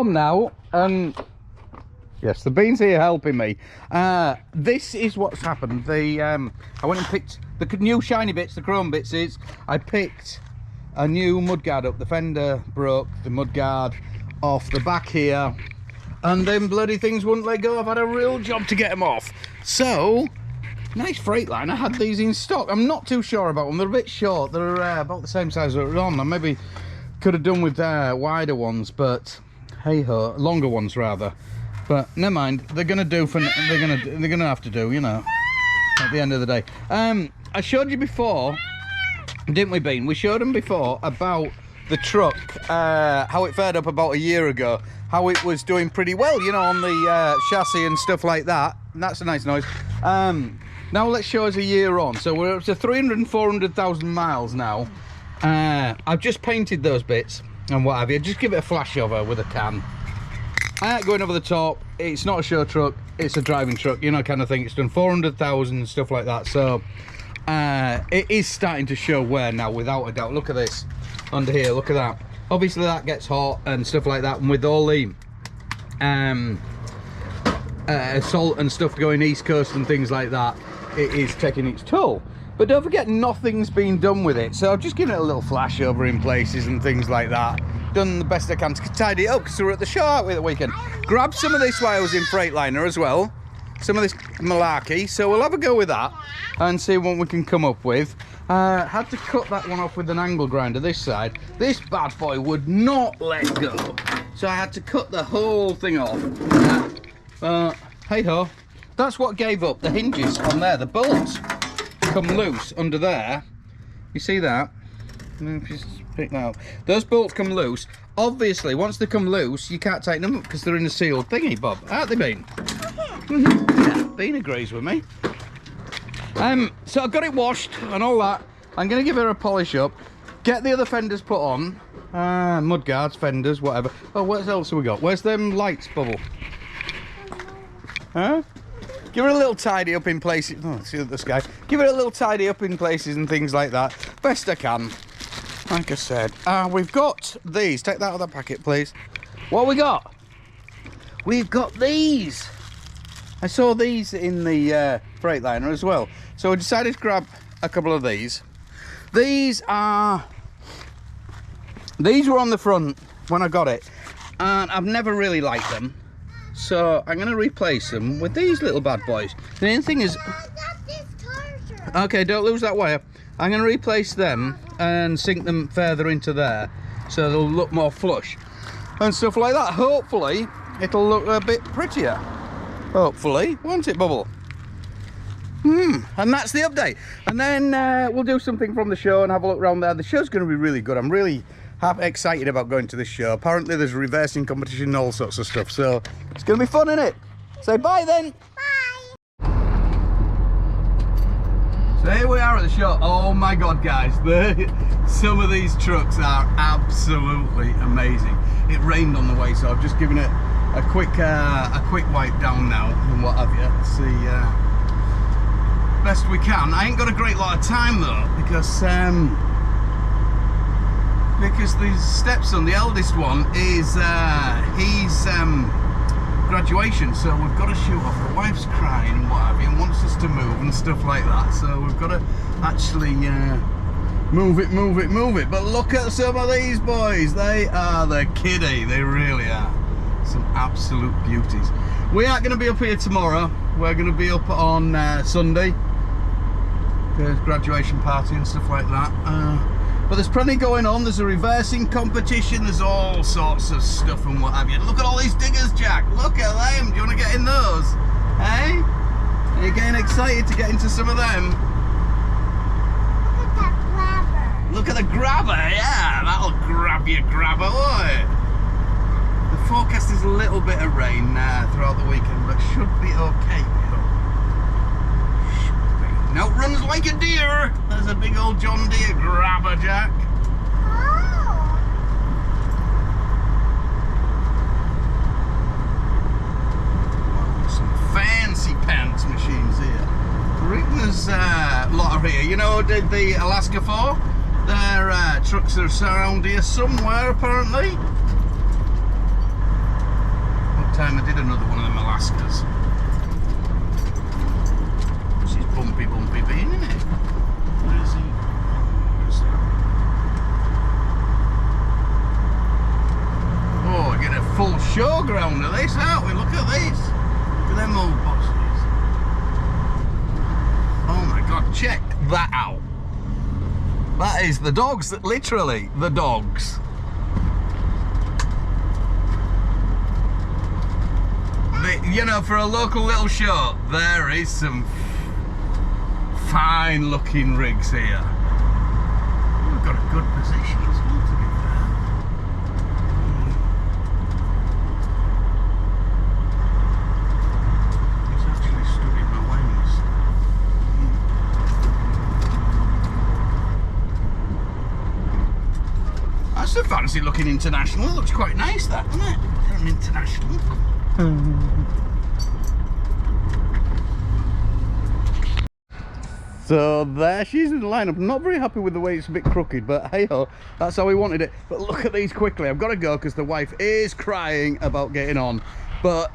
home now, and yes, the beans here helping me. This is what's happened. I went and picked the new shiny bits, the chrome bits. I picked a new mudguard up. The fender broke, the mudguard off the back here, and them bloody things wouldn't let go. I've had a real job to get them off. So, nice Freightliner. I had these in stock. I'm not too sure about them. They're a bit short. They're about the same size that they're on. I maybe could have done with wider ones, but hey ho, longer ones rather. But never mind. They're gonna do for. They're gonna have to do. You know, at the end of the day. I showed you before, didn't we, Bean? We showed them before about the truck, how it fared up about a year ago, how it was doing pretty well, you know, on the chassis and stuff like that. And that's a nice noise. Now let's show us a year on. So we're up to 300 and 400,000 miles now. I've just painted those bits and what have you. Just give it a flash over with a can. I ain't going over the top. It's not a show truck, it's a driving truck, you know, kind of thing. It's done 400,000 and stuff like that. So it is starting to show wear now, without a doubt. Look at this under here, look at that. Obviously that gets hot and stuff like that, and with all the salt and stuff going east coast and things like that, it is taking its toll. But don't forget, nothing's been done with it, so I've just given it a little flash over in places and things like that. Done the best I can to tidy it up, because we were at the show, aren't we, at the weekend. Grabbed some of this while I was in Freightliner as well, some of this malarkey, so we'll have a go with that and see what we can come up with. Had to cut that one off with an angle grinder this side. This bad boy would not let go, so I had to cut the whole thing off. Hey ho, that's what gave up. The hinges on there, the bolts come loose under there. You see that? Just pick that up. Those bolts come loose. Obviously, once they come loose, you can't tighten them up because they're in a sealed thingy, Bob. Aren't they, Bean? Yeah, Bean agrees with me. So I've got it washed and all that. I'm going to give it a polish up, get the other fenders put on, mud guards, fenders, whatever. Oh, what else have we got? Where's them lights, Bubble? Huh? Give it a little tidy up in places. Oh, see the sky. Give it a little tidy up in places and things like that. Best I can. Like I said, we've got these. Take that out of the packet, please. What have we got? We've got these. I saw these in the Freightliner as well. So I decided to grab a couple of these. These were on the front when I got it, and I've never really liked them. So I'm going to replace them with these little bad boys. The only thing is, okay, don't lose that wire. I'm going to replace them and sink them further into there, so they'll look more flush and stuff like that. Hopefully it'll look a bit prettier. Hopefully, won't it, Bubble? And that's the update. And then we'll do something from the show and have a look around there. The show's going to be really good. I'm really excited about going to this show. Apparently there's a reversing competition and all sorts of stuff, so it's going to be fun, isn't it? Say bye then. Bye. So here we are at the show. Oh my god, guys, some of these trucks are absolutely amazing. It rained on the way, so I've just given it a quick wipe down now and what have you. See, best we can. I ain't got a great lot of time though, because the stepson, the eldest one, is he's graduation, so we've got to shoot off. The wife's crying and what have you, and wants us to move and stuff like that, so we've got to actually move it. But look at some of these boys. They are the kiddie. They really are some absolute beauties. We aren't going to be up here tomorrow. We're going to be up on Sunday. There's graduation party and stuff like that. But there's plenty going on. There's a reversing competition. There's all sorts of stuff and what have you. Look at all these diggers, Jack. Look at them. Do you want to get in those? Hey? Are you getting excited to get into some of them? Look at that grabber. Look at the grabber. Yeah, that'll grab your grabber, won't it? The forecast is a little bit of rain throughout the weekend, but should be okay. Now it runs like a deer. There's a big old John Deere grabber, Jack. Oh. Wow, some fancy pants machines here. Rigner's lot are here. You know, did the Alaska 4? Their trucks are around here somewhere, apparently. time I did another one of them Alaskas. This is bumpy bean, isn't it? Where is he? Oh, we get a full showground of this, aren't we? Look at this. Look at them old boxes. Oh my God, check that out. That is the dogs, literally the dogs. You know, for a local little show, there is some fine looking rigs here. We've got a good position as well, to be fair. He's actually stood in my wings. That's a fancy looking International. It looks quite nice, that, doesn't it? For an International. So there she's in the lineup. I'm not very happy with the way it's a bit crooked, but hey ho, that's how we wanted it. But look at these quickly. I've got to go because the wife is crying about getting on. But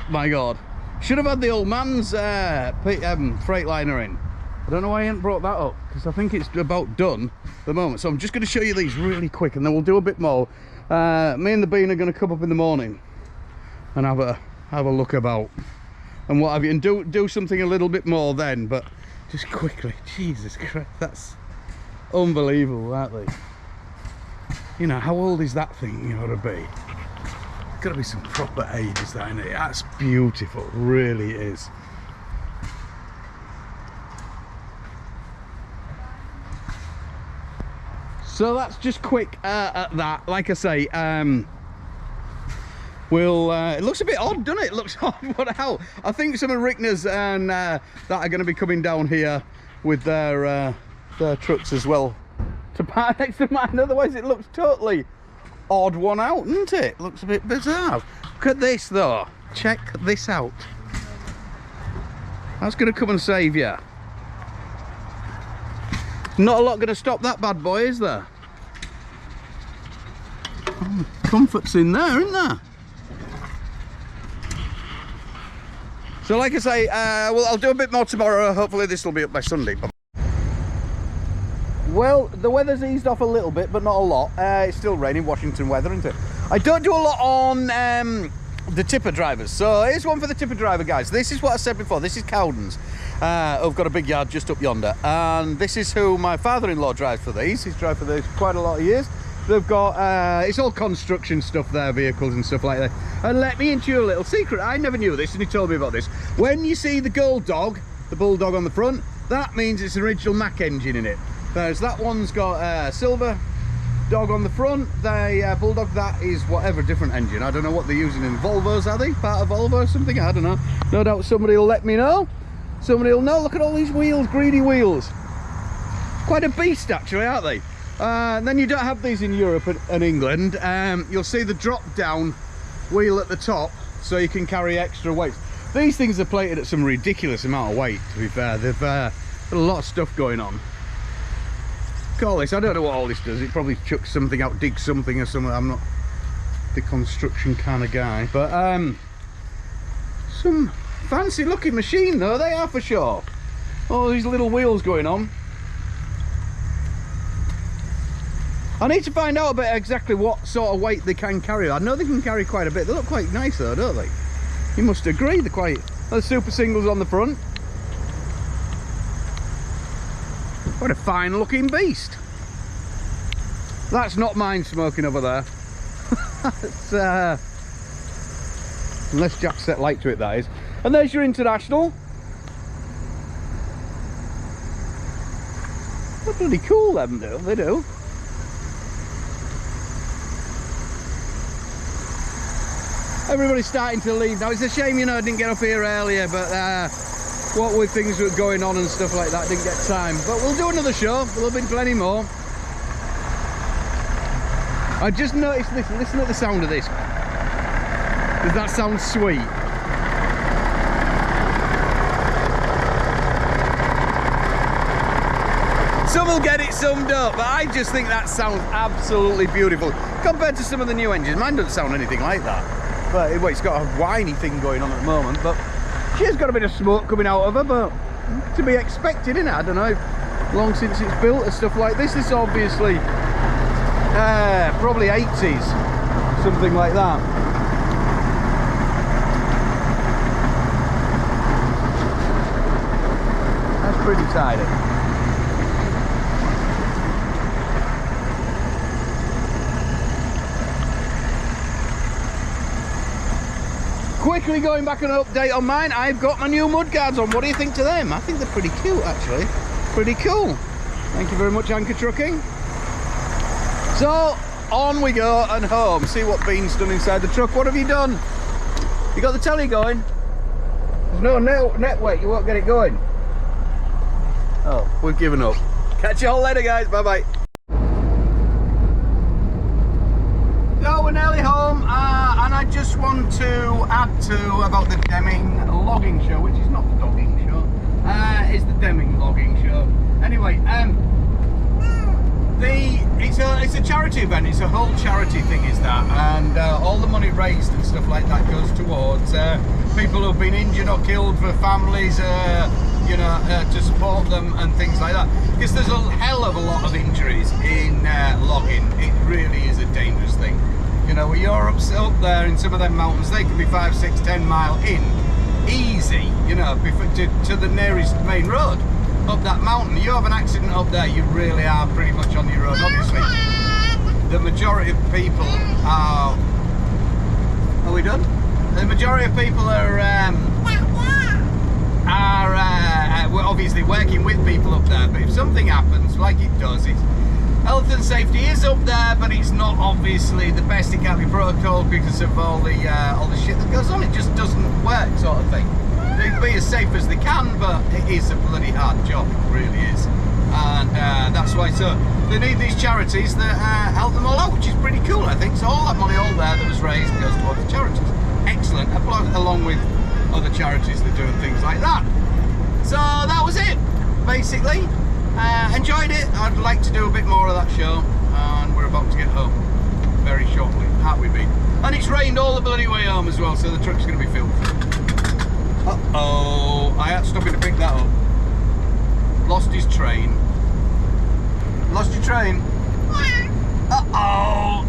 my God, should have had the old man's Freightliner in. I don't know why I ain't brought that up because I think it's about done at the moment. So I'm just going to show you these really quick and then we'll do a bit more. Me and the Bean are going to come up in the morning and have a look about and what have you, and do something a little bit more then. But just quickly, Jesus Christ, that's unbelievable, aren't they? You know, how old is that thing got to be? Got to be some proper age, is that, isn't it? That's beautiful, really is. So that's just quick at that. Like I say, it looks a bit odd, doesn't it? It looks odd. What the hell? I think some of Rickner's and that are going to be coming down here with their trucks as well to park next to mine. Otherwise, it looks totally odd one out, doesn't it? Looks a bit bizarre. Look at this, though. Check this out. That's going to come and save you. Not a lot going to stop that bad boy, is there? Oh, comfort's in there, isn't there? So like I say, well, I'll do a bit more tomorrow. Hopefully this will be up by Sunday. Well, the weather's eased off a little bit, but not a lot. It's still raining, Washington weather, isn't it? I don't do a lot on the tipper drivers. So here's one for the tipper driver guys. This is what I said before. This is Cowden's. I've got a big yard just up yonder. And this is who my father-in-law drives for these. He's driven for these quite a lot of years. They've got, it's all construction stuff there, vehicles and stuff like that. And let me into a little secret. I never knew this and he told me about this. When you see the gold dog, the bulldog on the front, that means it's an original Mack engine in it. Whereas that one's got a silver dog on the front. The bulldog, that is whatever different engine. I don't know what they're using in Volvos, are they? Part of Volvo or something? I don't know. No doubt somebody will let me know. Somebody will know. Look at all these wheels, greedy wheels. Quite a beast actually, aren't they? And then you don't have these in Europe and England. You'll see the drop down wheel at the top so you can carry extra weight. These things are plated at some ridiculous amount of weight, to be fair. They've got a lot of stuff going on. Call this, I don't know what all this does. It probably chucks something out, digs something or something. I'm not the construction kind of guy. But some fancy looking machine though, they are for sure. All these little wheels going on. I need to find out about exactly what sort of weight they can carry. I know they can carry quite a bit. They look quite nice though, don't they? You must agree, they're quite... There's super singles on the front. What a fine looking beast. That's not mine smoking over there. That's, unless Jack set light to it, that is. And there's your International. They're bloody cool, them do. They do. Everybody's starting to leave now. It's a shame, you know, I didn't get up here earlier, but what with things that were going on and stuff like that, didn't get time. But we'll do another show. There'll be plenty more. I just noticed this. Listen to the sound of this. Does that sound sweet? Some will get it, some don't, but I just think that sounds absolutely beautiful compared to some of the new engines. Mine doesn't sound anything like that. But well, it's got a whiny thing going on at the moment, but she's got a bit of smoke coming out of her, but to be expected, innit? I don't know, long since it's built and stuff like this. This is obviously probably 80s, something like that. That's pretty tidy. Quickly going back on an update on mine, I've got my new mudguards on. What do you think to them? I think they're pretty cute, actually. Pretty cool. Thank you very much, Anchor Trucking. So, on we go and home. See what Bean's done inside the truck. What have you done? You got the telly going? There's no net weight, you won't get it going. Oh, we've given up. Catch you all later, guys. Bye-bye. So we're nearly home, and I just want to add to about the Deming Logging Show, which is not the dogging show, it's the Deming Logging Show. Anyway, it's a charity event. It's a whole charity thing, is that, and all the money raised and stuff like that goes towards people who've been injured or killed, for families, you know, to support them and things like that. Because there's a hell of a lot of injuries in logging. It really is a dangerous thing. You know, when you're up there in some of them mountains, they can be 5, 6, 10 mile in, easy, you know, to the nearest main road. Up that mountain, you have an accident up there, you really are pretty much on your own. Obviously, the majority of people are we done? The majority of people are obviously working with people up there, but if something happens, like it does, it's health and safety is up there, but it's not obviously the best. It can't be protocol because of all the shit that goes on. It just doesn't work, sort of thing. They can be as safe as they can, but it is a bloody hard job. It really is, and that's why. So they need these charities that help them all out, which is pretty cool, I think. So all that money, all there that was raised, goes towards the charities. Excellent, along with other charities that are doing things like that. So that was it, basically. Enjoyed it. I'd like to do a bit more of that show, and we're about to get home very shortly, aren't we, Bea? And it's rained all the bloody way home as well, so the truck's going to be filled. Uh-oh, I had to stop him to pick that up. Lost his train. Lost your train? Uh-oh.